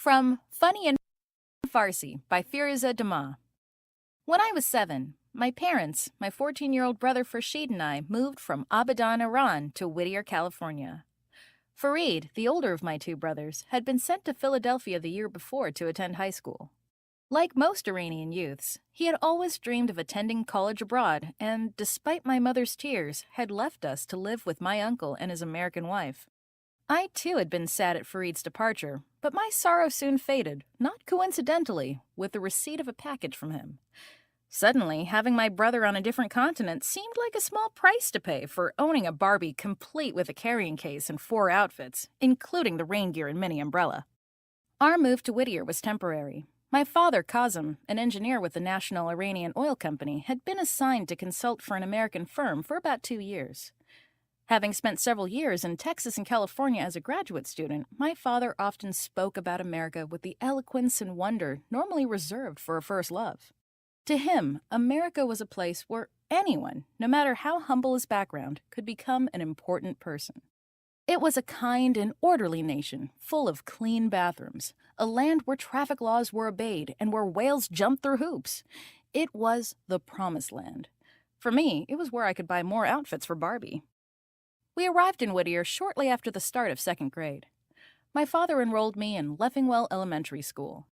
From Funny and Farsi by Firoozeh Dumas. When I was 7, my parents, my 14-year-old brother Farshid and I moved from Abadan, Iran to Whittier, California. Farid, the older of my two brothers, had been sent to Philadelphia the year before to attend high school. Like most Iranian youths, he had always dreamed of attending college abroad and, despite my mother's tears, had left us to live with my uncle and his American wife. I too had been sad at Farid's departure, but my sorrow soon faded, not coincidentally, with the receipt of a package from him. Suddenly, having my brother on a different continent seemed like a small price to pay for owning a Barbie complete with a carrying case and 4 outfits, including the rain gear and mini umbrella. Our move to Whittier was temporary. My father, Kazem, an engineer with the National Iranian Oil Company, had been assigned to consult for an American firm for about 2 years. Having spent several years in Texas and California as a graduate student, my father often spoke about America with the eloquence and wonder normally reserved for a first love. To him, America was a place where anyone, no matter how humble his background, could become an important person. It was a kind and orderly nation, full of clean bathrooms, a land where traffic laws were obeyed and where whales jumped through hoops. It was the promised land. For me, it was where I could buy more outfits for Barbie. We arrived in Whittier shortly after the start of 2nd grade. My father enrolled me in Leffingwell Elementary School.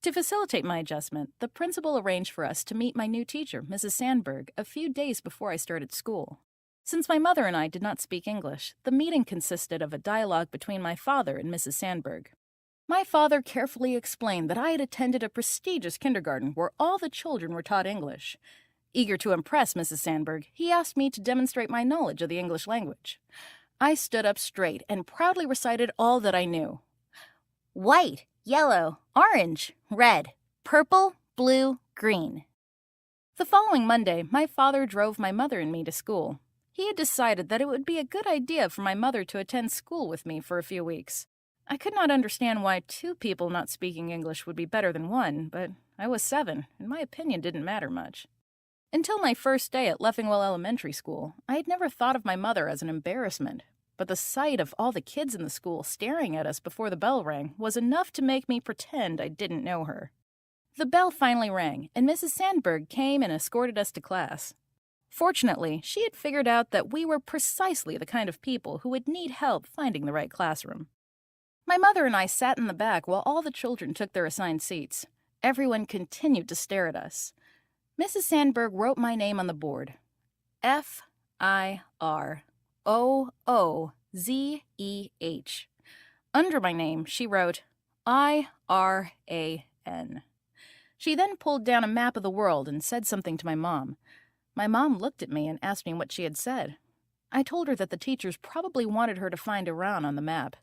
To facilitate my adjustment, the principal arranged for us to meet my new teacher, Mrs. Sandberg, a few days before I started school. Since my mother and I did not speak English, the meeting consisted of a dialogue between my father and Mrs. Sandberg. My father carefully explained that I had attended a prestigious kindergarten where all the children were taught English. Eager to impress Mrs. Sandberg, he asked me to demonstrate my knowledge of the English language. I stood up straight and proudly recited all that I knew. White, yellow, orange, red, purple, blue, green. The following Monday, my father drove my mother and me to school. He had decided that it would be a good idea for my mother to attend school with me for a few weeks. I could not understand why 2 people not speaking English would be better than 1, but I was 7, and my opinion didn't matter much. Until my first day at Leffingwell Elementary School, I had never thought of my mother as an embarrassment, but the sight of all the kids in the school staring at us before the bell rang was enough to make me pretend I didn't know her. The bell finally rang, and Mrs. Sandberg came and escorted us to class. Fortunately, she had figured out that we were precisely the kind of people who would need help finding the right classroom. My mother and I sat in the back while all the children took their assigned seats. Everyone continued to stare at us. Mrs. Sandberg wrote my name on the board. Firoozeh. Under my name, she wrote IRAN. She then pulled down a map of the world and said something to my mom. My mom looked at me and asked me what she had said. I told her that the teachers probably wanted her to find Iran on the map.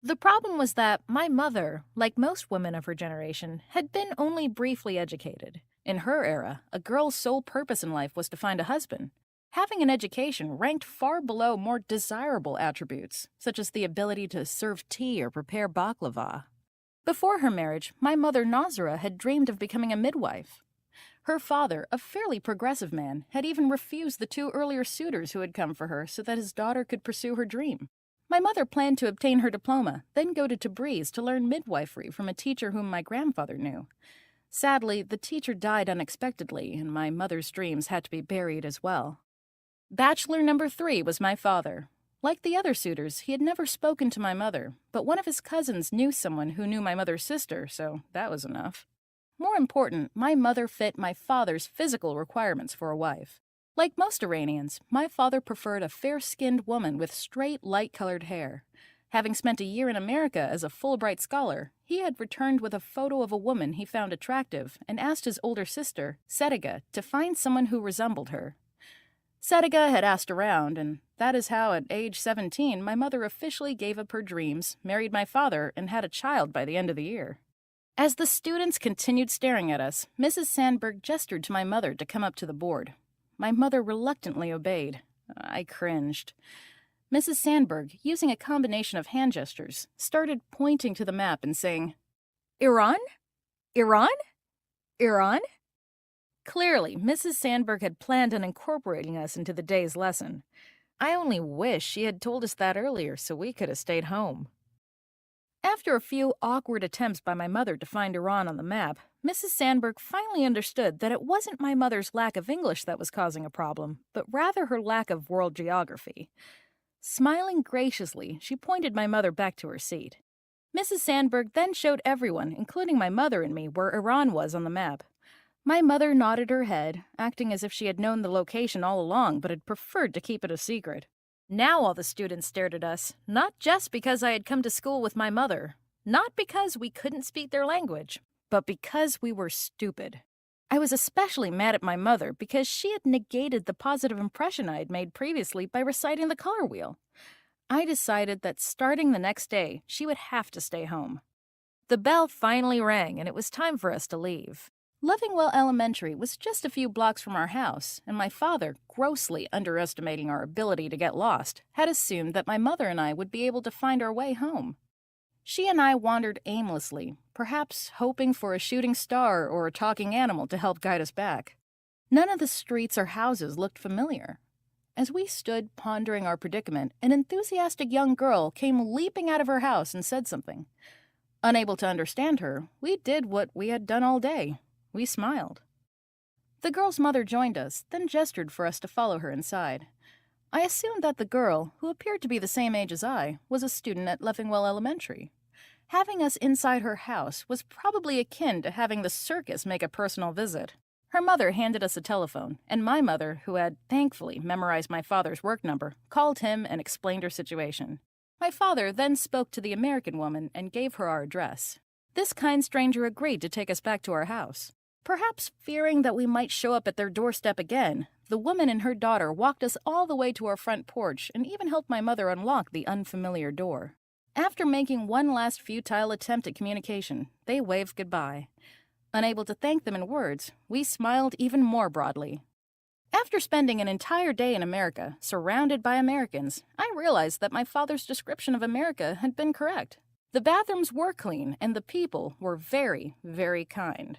The problem was that my mother, like most women of her generation, had been only briefly educated. In her era, a girl's sole purpose in life was to find a husband. Having an education ranked far below more desirable attributes, such as the ability to serve tea or prepare baklava. Before her marriage, my mother Nazira had dreamed of becoming a midwife. Her father, a fairly progressive man, had even refused the 2 earlier suitors who had come for her so that his daughter could pursue her dream. My mother planned to obtain her diploma, then go to Tabriz to learn midwifery from a teacher whom my grandfather knew. Sadly, the teacher died unexpectedly, and my mother's dreams had to be buried as well. Bachelor number 3 was my father. Like the other suitors, he had never spoken to my mother, but one of his cousins knew someone who knew my mother's sister, so that was enough. More important, my mother fit my father's physical requirements for a wife. Like most Iranians, my father preferred a fair-skinned woman with straight, light-colored hair. Having spent a year in America as a Fulbright scholar, he had returned with a photo of a woman he found attractive and asked his older sister, Sediga, to find someone who resembled her. Sediga had asked around, and that is how, at age 17, my mother officially gave up her dreams, married my father, and had a child by the end of the year. As the students continued staring at us, Mrs. Sandberg gestured to my mother to come up to the board. My mother reluctantly obeyed. I cringed. Mrs. Sandberg, using a combination of hand gestures, started pointing to the map and saying, Iran? Iran? Iran? Clearly, Mrs. Sandberg had planned on incorporating us into the day's lesson. I only wish she had told us that earlier so we could have stayed home. After a few awkward attempts by my mother to find Iran on the map, Mrs. Sandberg finally understood that it wasn't my mother's lack of English that was causing a problem, but rather her lack of world geography. Smiling graciously, she pointed my mother back to her seat. Mrs. Sandberg then showed everyone, including my mother and me, where Iran was on the map. My mother nodded her head, acting as if she had known the location all along but had preferred to keep it a secret. Now all the students stared at us, not just because I had come to school with my mother, not because we couldn't speak their language, but because we were stupid. I was especially mad at my mother because she had negated the positive impression I had made previously by reciting the color wheel. I decided that starting the next day, she would have to stay home. The bell finally rang, and it was time for us to leave. Lovingwell Elementary was just a few blocks from our house, and my father, grossly underestimating our ability to get lost, had assumed that my mother and I would be able to find our way home. She and I wandered aimlessly, perhaps hoping for a shooting star or a talking animal to help guide us back. None of the streets or houses looked familiar. As we stood pondering our predicament, an enthusiastic young girl came leaping out of her house and said something. Unable to understand her, we did what we had done all day. We smiled. The girl's mother joined us, then gestured for us to follow her inside. I assumed that the girl, who appeared to be the same age as I, was a student at Lovingwell Elementary. Having us inside her house was probably akin to having the circus make a personal visit. Her mother handed us a telephone, and my mother, who had thankfully memorized my father's work number, called him and explained her situation. My father then spoke to the American woman and gave her our address. This kind stranger agreed to take us back to our house. Perhaps fearing that we might show up at their doorstep again, the woman and her daughter walked us all the way to our front porch and even helped my mother unlock the unfamiliar door. After making one last futile attempt at communication, they waved goodbye. Unable to thank them in words, we smiled even more broadly. After spending an entire day in America, surrounded by Americans, I realized that my father's description of America had been correct. The bathrooms were clean, and the people were very, very kind.